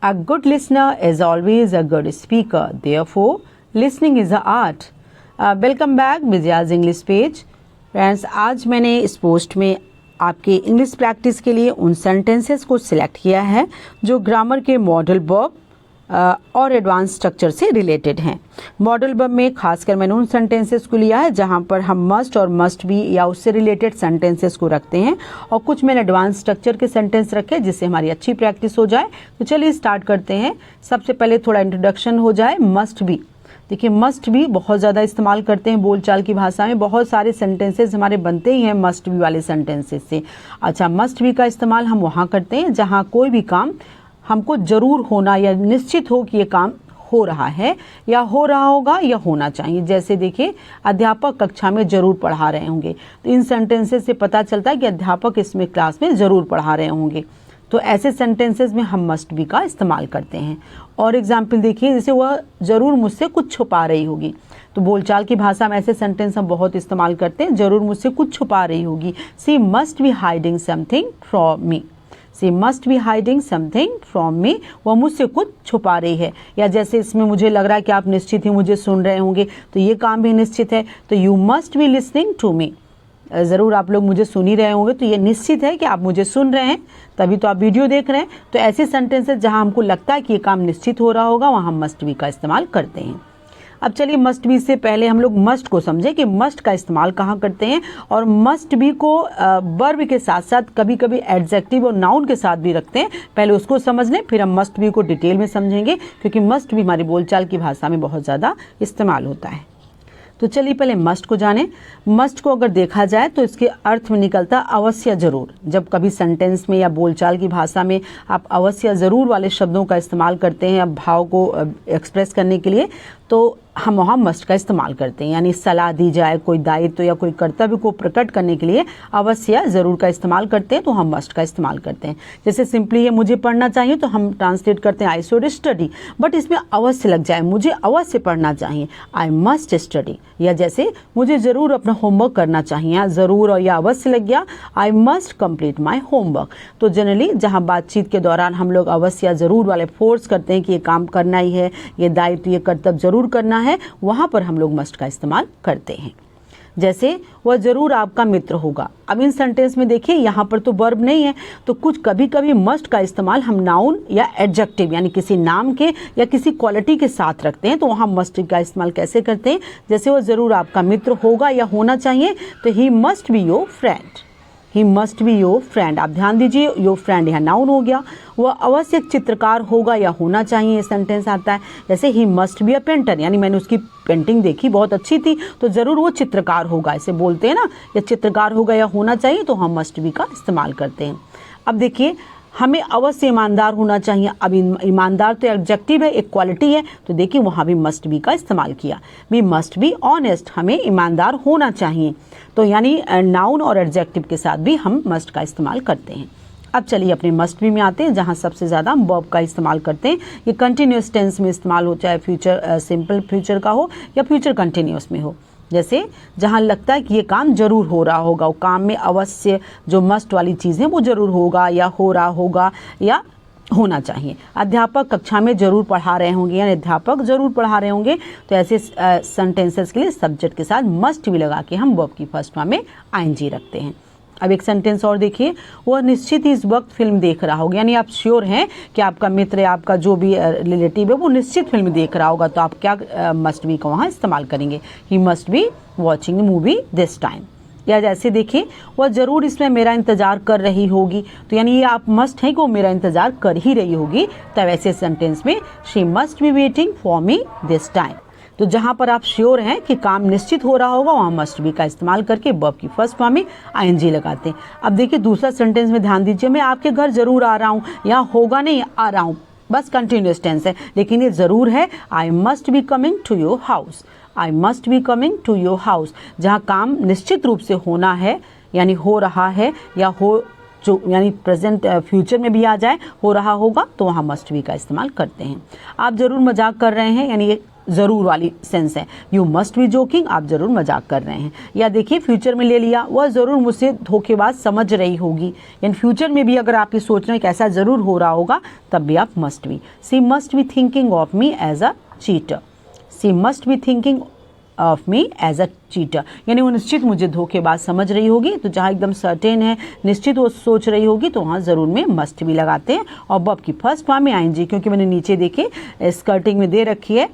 A good listener is always a good speaker. Therefore, listening is an art. Welcome back, Mizaज English page. Friends, आज मैंने इस post में आपके English practice के लिए उन सेंटेंसेस को सिलेक्ट किया है जो ग्रामर के मॉडल वर्ब और एडवांस स्ट्रक्चर से रिलेटेड हैं. मॉडल वर्ब में खासकर मैंने उन सेंटेंसेस को लिया है जहां पर हम मस्ट और मस्ट बी या उससे रिलेटेड सेंटेंसेस को रखते हैं, और कुछ मैंने एडवांस स्ट्रक्चर के सेंटेंस रखे जिससे हमारी अच्छी प्रैक्टिस हो जाए. तो चलिए स्टार्ट करते हैं. सबसे पहले थोड़ा इंट्रोडक्शन हो जाए. Must be. देखिए, मस्ट भी बहुत ज़्यादा इस्तेमाल करते हैं बोलचाल की भाषा में. बहुत सारे सेंटेंसेस हमारे बनते ही हैं मस्ट बी वाले सेंटेंसेस से. अच्छा, मस्ट बी का इस्तेमाल हम वहाँ करते हैं जहाँ कोई भी काम हमको ज़रूर होना या निश्चित हो कि ये काम हो रहा है या हो रहा होगा या होना चाहिए. जैसे देखिए, अध्यापक कक्षा में ज़रूर पढ़ा रहे होंगे, तो इन सेंटेंसेस से पता चलता है कि अध्यापक इसमें क्लास में ज़रूर पढ़ा रहे होंगे. तो ऐसे सेंटेंसेस में हम मस्ट बी का इस्तेमाल करते हैं. और एग्जाम्पल देखिए, जैसे वह ज़रूर मुझसे कुछ छुपा रही होगी. तो बोलचाल की भाषा में ऐसे सेंटेंस हम बहुत इस्तेमाल करते हैं. ज़रूर मुझसे कुछ छुपा रही होगी. She must be hiding something from me. She must be hiding something from me. वह मुझसे कुछ छुपा रही है. या जैसे इसमें मुझे लग रहा है कि आप निश्चित ही मुझे सुन रहे होंगे, तो ये काम भी निश्चित है. तो you must be listening to me. ज़रूर आप लोग मुझे सुन ही रहे होंगे, तो ये निश्चित है कि आप मुझे सुन रहे हैं, तभी तो आप वीडियो देख रहे हैं. तो ऐसे सेंटेंसेस जहां हमको लगता है कि ये काम निश्चित हो रहा होगा, वहाँ हम मस्ट बी का इस्तेमाल करते हैं. अब चलिए, मस्ट बी से पहले हम लोग मस्ट को समझें कि मस्ट का इस्तेमाल कहाँ करते हैं. और मस्ट बी को वर्ब के साथ साथ कभी कभी एडजेक्टिव और नाउन के साथ भी रखते हैं. पहले उसको समझ लें, फिर हम मस्ट बी को डिटेल में समझेंगे, क्योंकि मस्ट बी हमारी बोलचाल की भाषा में बहुत ज़्यादा इस्तेमाल होता है. तो चलिए पहले मस्ट को जानें. मस्ट को अगर देखा जाए तो इसके अर्थ में निकलता अवश्य जरूर. जब कभी सेंटेंस में या बोलचाल की भाषा में आप अवश्य जरूर वाले शब्दों का इस्तेमाल करते हैं अब भाव को एक्सप्रेस करने के लिए, तो हम वहाँ मस्ट का इस्तेमाल करते हैं. यानी सलाह दी जाए, कोई दायित्व या कोई कर्तव्य को प्रकट करने के लिए अवश्य जरूर का इस्तेमाल करते हैं, तो हम मस्ट का इस्तेमाल करते हैं. जैसे सिंपली ये मुझे पढ़ना चाहिए, तो हम ट्रांसलेट करते हैं आई शुड स्टडी. बट इसमें अवश्य लग जाए, मुझे अवश्य पढ़ना चाहिए, आई मस्ट स्टडी. या जैसे मुझे ज़रूर अपना होमवर्क करना चाहिए, ज़रूर और या अवश्य लग गया, I must complete my homework. तो जनरली जहाँ बातचीत के दौरान हम लोग अवश्य या ज़रूर वाले फोर्स करते हैं कि ये काम करना ही है, ये दायित्व ये कर्तव्य ज़रूर करना है, वहाँ पर हम लोग मस्ट का इस्तेमाल करते हैं. जैसे वह ज़रूर आपका मित्र होगा. अब इन सेंटेंस में देखिए, यहाँ पर तो वर्ब नहीं है, तो कुछ कभी कभी मस्ट का इस्तेमाल हम नाउन या एडजेक्टिव यानी किसी नाम के या किसी क्वालिटी के साथ रखते हैं. तो वहाँ मस्ट का इस्तेमाल कैसे करते हैं. जैसे वह ज़रूर आपका मित्र होगा या होना चाहिए, तो he must be your friend. He must be your friend. आप ध्यान दीजिए, योर फ्रेंड यहाँ नाउन हो गया. वह अवश्य एक चित्रकार होगा या होना चाहिए, ये सेंटेंस आता है. जैसे he must be a painter, यानी मैंने उसकी पेंटिंग देखी, बहुत अच्छी थी, तो ज़रूर वो चित्रकार होगा, ऐसे बोलते हैं ना, या चित्रकार होगा या होना चाहिए, तो हम मस्ट बी का इस्तेमाल करते हैं. अब देखिए, हमें अवश्य ईमानदार होना चाहिए. अब ईमानदार तो एडजेक्टिव है, एक क्वालिटी है, तो देखिए वहाँ भी मस्ट बी का इस्तेमाल किया. We must be honest. हमें ईमानदार होना चाहिए. तो यानी नाउन और एडजेक्टिव के साथ भी हम मस्ट का इस्तेमाल करते हैं. अब चलिए अपने मस्ट बी में आते हैं, जहाँ सबसे ज़्यादा हम वर्ब का इस्तेमाल करते हैं. ये कंटिन्यूस टेंस में इस्तेमाल हो, चाहे फ्यूचर सिंपल फ्यूचर का हो या फ्यूचर कंटिन्यूस में हो. जैसे जहाँ लगता है कि ये काम जरूर हो रहा होगा, वो काम में अवश्य जो मस्ट वाली चीज़ है वो जरूर होगा या हो रहा होगा या होना चाहिए. अध्यापक कक्षा में जरूर पढ़ा रहे होंगे, यानी अध्यापक जरूर पढ़ा रहे होंगे. तो ऐसे सेंटेंसेस के लिए सब्जेक्ट के साथ मस्ट भी लगा के हम वर्ब की फर्स्ट फॉर्म में आईएनजी रखते हैं. अब एक सेंटेंस और देखिए, वह निश्चित ही इस वक्त फिल्म देख रहा होगा. यानी आप श्योर हैं कि आपका मित्र या आपका जो भी रिलेटिव है वो निश्चित फिल्म देख रहा होगा, तो आप क्या मस्ट बी का वहाँ इस्तेमाल करेंगे. He must be watching the movie this time. या जैसे देखिए, वह ज़रूर इसमें मेरा इंतज़ार कर रही होगी. तो यानी ये आप मस्ट है कि वो मेरा इंतज़ार कर ही रही होगी. तब ऐसे सेंटेंस में she must be waiting for me this time. तो जहाँ पर आप श्योर हैं कि काम निश्चित हो रहा होगा, वहाँ मस्ट बी का इस्तेमाल करके वर्ब की फर्स्ट फॉर्म में आईएनजी लगाते हैं. अब देखिए दूसरा सेंटेंस में ध्यान दीजिए, मैं आपके घर जरूर आ रहा हूँ. यहाँ होगा नहीं, आ रहा हूँ, बस कंटिन्यूस टेंस है, लेकिन ये ज़रूर है. I must be coming to your house. I must be coming to your house. जहाँ काम निश्चित रूप से होना है, यानी हो रहा है या हो जो यानी प्रेजेंट फ्यूचर में भी आ जाए, हो रहा होगा, तो वहाँ मस्ट बी का इस्तेमाल करते हैं. आप ज़रूर मजाक कर रहे हैं, यानी ये ज़रूर वाली सेंस है। यू मस्ट बी जोकिंग, आप ज़रूर मजाक कर रहे हैं। या देखिए फ्यूचर में ले लिया, वह ज़रूर मुझसे धोखेबाज समझ रही होगी, यानी फ्यूचर में भी अगर आप ये सोच रहे हैं कि ऐसा ज़रूर हो रहा होगा, तब भी आप must be. She must be thinking of me as a cheater, she must be thinking of me as a cheater, यानी वो निश्चित मुझे धोखेबाज समझ रही होगी। तो जहाँ एकदम सर्टेन है, निश्चित वो सोच रही होगी, तो वहाँ ज़रूर में मस्ट भी लगाते हैं। और वर्ब की फर्स्ट फॉर्म में आईएनजी, क्योंकि मैंने नीचे देखे स्कर्टिंग में दे रखी है,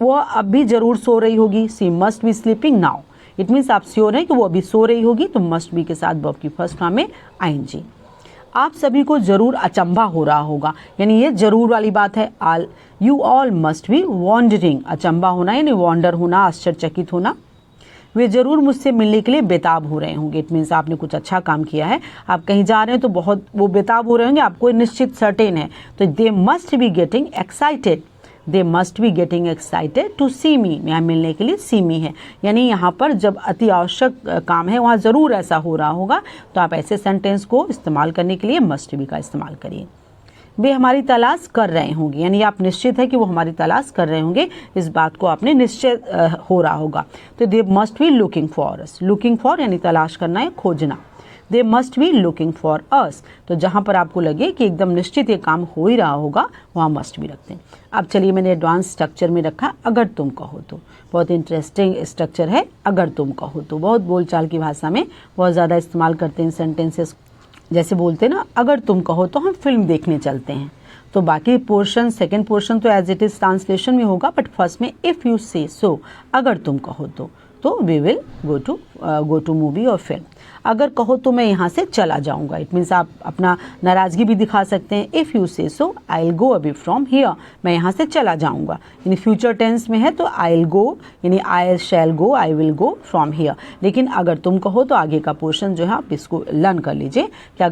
वो अब भी ज़रूर सो रही होगी। She must be sleeping now, it means आप श्योर हैं कि वो अभी सो रही होगी, तो मस्ट बी के साथ वर्ब की फर्स्ट फॉर्म में आईएनजी। आप सभी को जरूर अचंभा हो रहा होगा, यानी ये जरूर वाली बात है। All you all must be wondering, अचंभा होना यानी वॉन्डर होना, आश्चर्यचकित होना। वे जरूर मुझसे मिलने के लिए बेताब हो रहे होंगे, इट मीन्स आपने कुछ अच्छा काम किया है, आप कहीं जा रहे हैं तो बहुत वो बेताब हो रहे होंगे, आपको निश्चित सर्टेन है। तो they must be getting excited, they must be getting excited to see me, यहाँ मिलने के लिए सी मी है, यानी यहाँ पर जब अति आवश्यक काम है वहाँ ज़रूर ऐसा हो रहा होगा, तो आप ऐसे सेंटेंस को इस्तेमाल करने के लिए मस्ट बी का इस्तेमाल करिए। वे हमारी तलाश कर रहे होंगे, यानी आप निश्चित है कि वो हमारी तलाश कर रहे होंगे, इस बात को आपने निश्चित हो रहा होगा। तो they must be looking for us, looking for यानी तलाश करना या खोजना। दे must be looking for us, तो जहाँ पर आपको लगे कि एकदम निश्चित ये काम हो ही रहा होगा, वहाँ मस्ट बी रखते हैं। अब चलिए मैंने एडवांस स्ट्रक्चर में रखा अगर तुम कहो तो, बहुत इंटरेस्टिंग स्ट्रक्चर है अगर तुम कहो तो, बहुत बोलचाल की भाषा में बहुत ज़्यादा इस्तेमाल करते हैं सेंटेंसेस। जैसे बोलते हैं ना, अगर तुम कहो तो हम फिल्म देखने चलते हैं, तो बाकी पोर्शन सेकंड पोर्शन तो एज इट इज़ ट्रांसलेशन में होगा, बट फर्स्ट में इफ़ यू से सो, अगर तुम कहो तो we will go to movie और फिल्म। अगर कहो तो मैं यहाँ से चला जाऊँगा, इट मीन्स आप अपना नाराज़गी भी दिखा सकते हैं। If you say so I will go away from here, मैं यहाँ से चला जाऊँगा, यानी फ्यूचर टेंस में है तो आई विल गो, यानी I shall go, I will go from here. लेकिन अगर तुम कहो तो आगे का पोर्शन जो है आप इसको लर्न कर लीजिए कि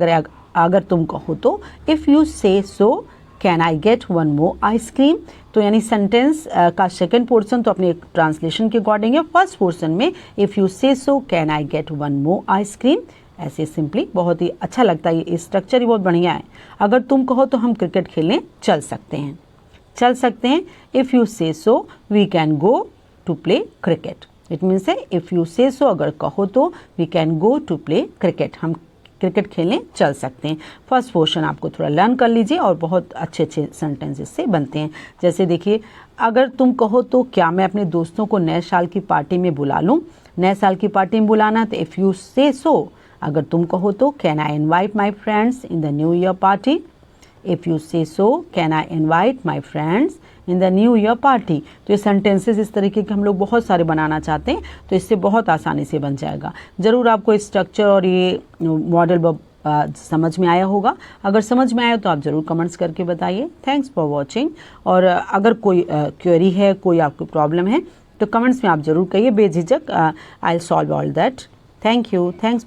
अगर तुम कहो तो if you say so can I get one more ice cream, तो यानी सेंटेंस का सेकंड पोर्शन तो अपने ट्रांसलेशन के अकॉर्डिंग है। फर्स्ट पोर्शन में if you say so can I get one more ice cream, ऐसे सिंपली बहुत ही अच्छा लगता है, ये स्ट्रक्चर ही बहुत बढ़िया है। अगर तुम कहो तो हम क्रिकेट खेलने चल सकते हैं। If you say so we can go to play cricket, it means है इफ़ यू से सो अगर कहो तो we can go to play cricket, हम क्रिकेट खेलने चल सकते हैं। फर्स्ट पोर्शन आपको थोड़ा लर्न कर लीजिए और बहुत अच्छे अच्छे सेंटेंसेस से बनते हैं। जैसे देखिए, अगर तुम कहो तो क्या मैं अपने दोस्तों को नए साल की पार्टी में बुला लूं, नए साल की पार्टी में बुलाना, तो इफ़ यू से सो अगर तुम कहो तो can I invite my friends in the new year party, if you say so can I invite my friends in the new year party. तो ये सेंटेंसेस इस तरीके के हम लोग बहुत सारे बनाना चाहते हैं, तो इससे बहुत आसानी से बन जाएगा। ज़रूर आपको स्ट्रक्चर और ये मॉडल समझ में आया होगा। अगर समझ में आया तो आप ज़रूर कमेंट्स करके बताइए। Thanks for watching. और अगर कोई क्वेरी है, कोई आपको प्रॉब्लम है, तो कमेंट्स में आप ज़रूर कहिए बेझिझक, I will solve all that. Thank you. Thanks.